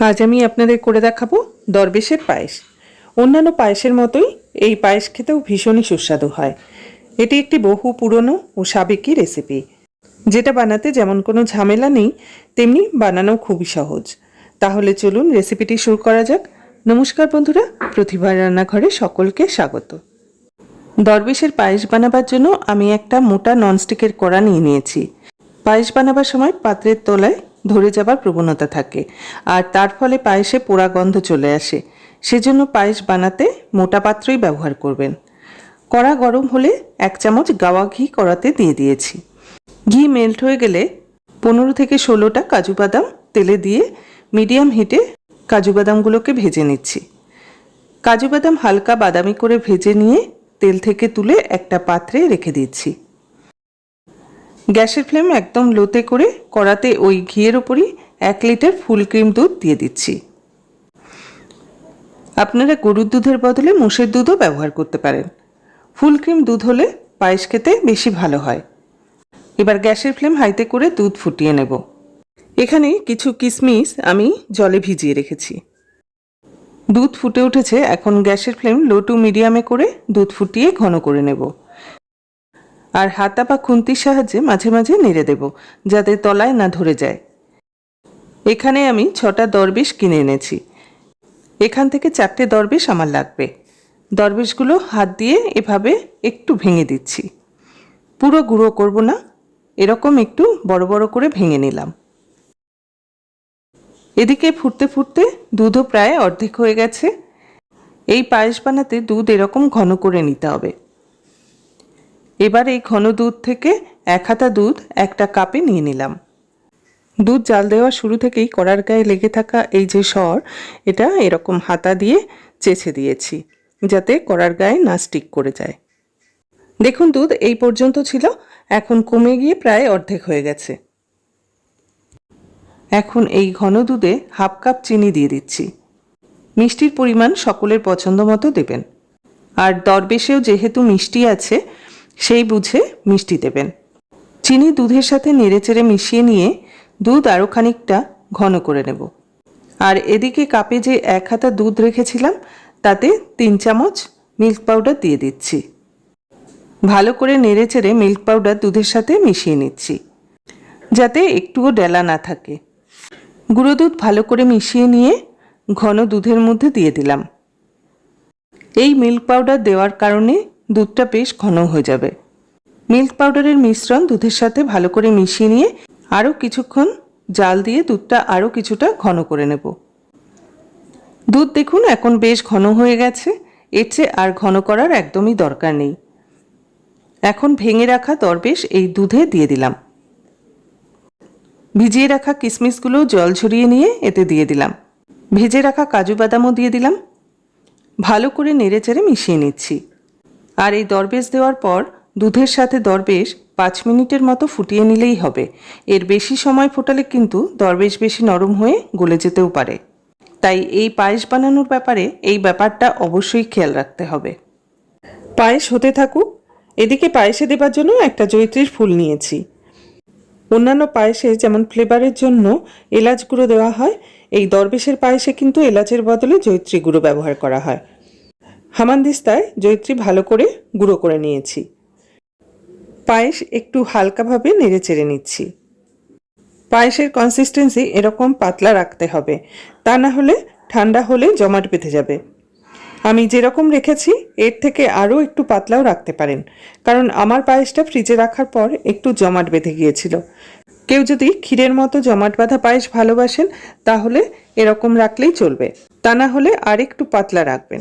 আজ আমি আপনাদের করে দেখাবো দরবেশের পায়েস। অন্যান্য পায়েসের মতোই এই পায়েস খেতেও ভীষণই সুস্বাদু হয়। এটি একটি বহু পুরনো ও সাবেকি রেসিপি, যেটা বানাতে যেমন কোনো ঝামেলা নেই, তেমনি বানানো খুবই সহজ। তাহলে চলুন রেসিপিটি শুরু করা যাক। নমস্কার বন্ধুরা, প্রতিভার রান্নাঘরে সকলকে স্বাগত। দরবেশের পায়েস বানাবার জন্য আমি একটা মোটা ননস্টিকের কড়া নিয়ে নিয়েছি। পায়েস বানাবার সময় পাত্রের তলায় ধরে যাবার প্রবণতা থাকে, আর তার ফলে পায়েসে পোড়া গন্ধ চলে আসে। সেজন্য পায়েস বানাতে মোটা পাত্রই ব্যবহার করবেন। কড়া গরম হলে 1 চামচ গাওয়া ঘি কড়াতে দিয়ে দিয়েছি। ঘি মেল্ট হয়ে গেলে 15 থেকে 16টা কাজু বাদাম তেলে দিয়ে মিডিয়াম হিটে কাজু বাদামগুলোকে ভেজে নিচ্ছি। কাজু বাদাম হালকা বাদামি করে ভেজে নিয়ে তেল থেকে তুলে একটা পাত্রে রেখে দিচ্ছি। গ্যাসের ফ্লেম একদম লোতে করে কড়াতে ওই ঘিয়ের ওপরই 1 লিটার ফুল ক্রিম দুধ দিয়ে দিচ্ছি। আপনারা গরুর দুধের বদলে মোষের দুধও ব্যবহার করতে পারেন। ফুল ক্রিম দুধ হলে পায়েস খেতে বেশি ভালো হয়। এবার গ্যাসের ফ্লেম হাইতে করে দুধ ফুটিয়ে নেব। এখানে কিছু কিশমিশ আমি জলে ভিজিয়ে রেখেছি। দুধ ফুটে উঠেছে, এখন গ্যাসের ফ্লেম লো টু মিডিয়ামে করে দুধ ফুটিয়ে ঘন করে নেব। আর হাতা বা খুন্তির সাহায্যে মাঝে মাঝে নেড়ে দেব, যাতে তলায় না ধরে যায়। এখানে আমি 6টা দরবেশ কিনে এনেছি। এখান থেকে 4টে দরবেশ আমার লাগবে। দরবেশগুলো হাত দিয়ে এভাবে একটু ভেঙে দিচ্ছি। পুরো গুঁড়ো করব না, এরকম একটু বড় বড় করে ভেঙে নিলাম। এদিকে ফুটতে ফুটতে দুধও প্রায় অর্ধেক হয়ে গেছে। এই পায়েস বানাতে দুধ এরকম ঘন করে নিতে হবে। এবার এই ঘন দুধ থেকে 1 হাতা দুধ একটা কাপে নিয়ে নিলাম। দুধ জাল দেওয়া শুরু থেকেই কড়ার গায়ে লেগে থাকা এই যে সর, এটা এরকম হাতা দিয়ে চেঁচে দিয়েছি, যাতে কড়ার গায়ে না স্টিক করে যায়। দেখুন, দুধ এই পর্যন্ত ছিল, এখন কমে গিয়ে প্রায় অর্ধেক হয়ে গেছে। এখন এই ঘন দুধে 1/2 কাপ চিনি দিয়ে দিচ্ছি। মিষ্টির পরিমাণ সকলের পছন্দ মতো দেবেন, আর দরবেশেও যেহেতু মিষ্টি আছে, সেই বুঝে মিষ্টি দেবেন। চিনি দুধের সাথে নেড়েচেড়ে মিশিয়ে নিয়ে দুধ আরও খানিকটা ঘন করে নেব। আর এদিকে কাপে যে 1 হাতা দুধ রেখেছিলাম, তাতে 3 চামচ মিল্ক পাউডার দিয়ে দিচ্ছি। ভালো করে নেড়েচেড়ে মিল্ক পাউডার দুধের সাথে মিশিয়ে নিচ্ছি, যাতে একটুও ডেলা না থাকে। গুঁড়ো দুধ ভালো করে মিশিয়ে নিয়ে ঘন দুধের মধ্যে দিয়ে দিলাম। এই মিল্ক পাউডার দেওয়ার কারণে দুধটা বেশ ঘন হয়ে যাবে। মিল্ক পাউডারের মিশ্রণ দুধের সাথে ভালো করে মিশিয়ে নিয়ে আরও কিছুক্ষণ জাল দিয়ে দুধটা আরও কিছুটা ঘন করে নেব। দুধ দেখুন এখন বেশ ঘন হয়ে গেছে, এর চেয়ে আর ঘন করার একদমই দরকার নেই। এখন ভেঙে রাখা দরবেশ এই দুধে দিয়ে দিলাম। ভিজিয়ে রাখা কিশমিশগুলো জল ঝরিয়ে নিয়ে এতে দিয়ে দিলাম। ভেজে রাখা কাজু বাদামও দিয়ে দিলাম। ভালো করে নেড়েচেড়ে মিশিয়ে নিচ্ছি। আর এই দরবেশ দেওয়ার পর দুধের সাথে দরবেশ 5 মিনিটের মতো ফুটিয়ে নিলেই হবে। এর বেশি সময় ফোটালে কিন্তু দরবেশ বেশি নরম হয়ে গলে যেতেও পারে। তাই এই পায়েস বানানোর ব্যাপারে এই ব্যাপারটা অবশ্যই খেয়াল রাখতে হবে। পায়েস হতে থাকুক। এদিকে পায়েসে দেবার জন্য একটা জয়িত্রীর ফুল নিয়েছি। অন্যান্য পায়েসে যেমন ফ্লেভারের জন্য এলাচ গুঁড়ো দেওয়া হয়, এই দরবেশের পায়েসে কিন্তু এলাচের বদলে জয়িত্রী গুঁড়ো ব্যবহার করা হয়। হামানদিস্তায় জয়িত্রী ভালো করে গুঁড়ো করে নিয়েছি। পায়েস একটু হালকাভাবে নেড়ে চেড়ে নিচ্ছি। পায়েসের কনসিস্টেন্সি এরকম পাতলা রাখতে হবে, তা না হলে ঠান্ডা হলে জমাট বেঁধে যাবে। আমি যেরকম রেখেছি এর থেকে আরও একটু পাতলাও রাখতে পারেন, কারণ আমার পায়েসটা ফ্রিজে রাখার পর একটু জমাট বেঁধে গিয়েছিল। কেউ যদি ক্ষীরের মতো জমাট বাঁধা পায়েস ভালোবাসেন, তাহলে এরকম রাখলেই চলবে, তা না হলে আর একটু পাতলা রাখবেন।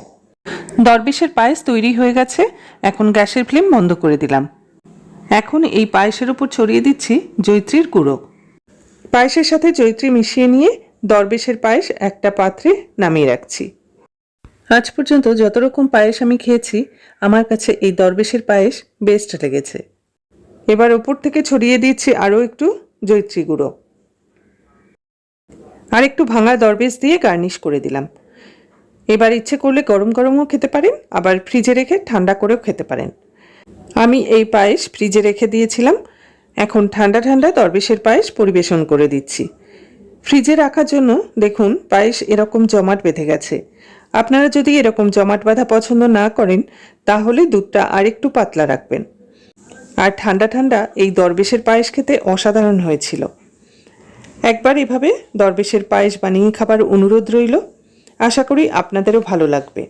দরবেশের পায়েস তৈরি হয়ে গেছে, এখন গ্যাসের ফ্লেম বন্ধ করে দিলাম। এখন এই পায়েসের উপর ছড়িয়ে দিচ্ছি জয়িত্রীর গুঁড়ো। পায়েসের সাথে জয়িত্রী মিশিয়ে নিয়ে দরবেশের পায়েস একটা পাত্রে নামিয়ে রাখছি। আজ পর্যন্ত যত রকম পায়েস আমি খেয়েছি, আমার কাছে এই দরবেশের পায়েস বেস্ট লেগেছে। এবার ওপর থেকে ছড়িয়ে দিচ্ছি আরও একটু জয়িত্রী গুঁড়ো। আর একটু ভাঙা দরবেশ দিয়ে গার্নিশ করে দিলাম। এবার ইচ্ছে করলে গরম গরমও খেতে পারেন, আবার ফ্রিজে রেখে ঠান্ডা করেও খেতে পারেন। আমি এই পায়েস ফ্রিজে রেখে দিয়েছিলাম। এখন ঠান্ডা ঠান্ডা দরবেশের পায়েস পরিবেশন করে দিচ্ছি। ফ্রিজে রাখার জন্য দেখুন পায়েস এরকম জমাট বেঁধে গেছে। আপনারা যদি এরকম জমাট বাঁধা পছন্দ না করেন তাহলে দুধটা আরেকটু পাতলা রাখবেন। আর ঠান্ডা ঠান্ডা এই দরবেশের পায়েস খেতে অসাধারণ হয়েছিল। একবার এভাবে দরবেশের পায়েস বানিয়ে খাবার অনুরোধ রইল। আশা করি আপনাদেরও ভালো লাগবে।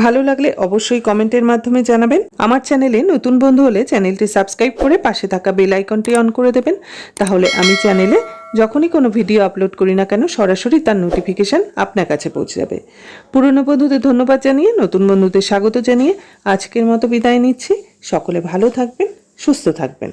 ভালো লাগলে অবশ্যই কমেন্টের মাধ্যমে জানাবেন। আমার চ্যানেলে নতুন বন্ধু হলে চ্যানেলটি সাবস্ক্রাইব করে পাশে থাকা বেল আইকনটি অন করে দেবেন। তাহলে আমি চ্যানেলে যখনই কোনো ভিডিও আপলোড করি না কেন সরাসরি তার নোটিফিকেশান আপনার কাছে পৌঁছে যাবে। পুরনো বন্ধুদের ধন্যবাদ জানিয়ে নতুন বন্ধুদের স্বাগত জানিয়ে আজকের মতো বিদায় নিচ্ছি। সকলে ভালো থাকবেন, সুস্থ থাকবেন।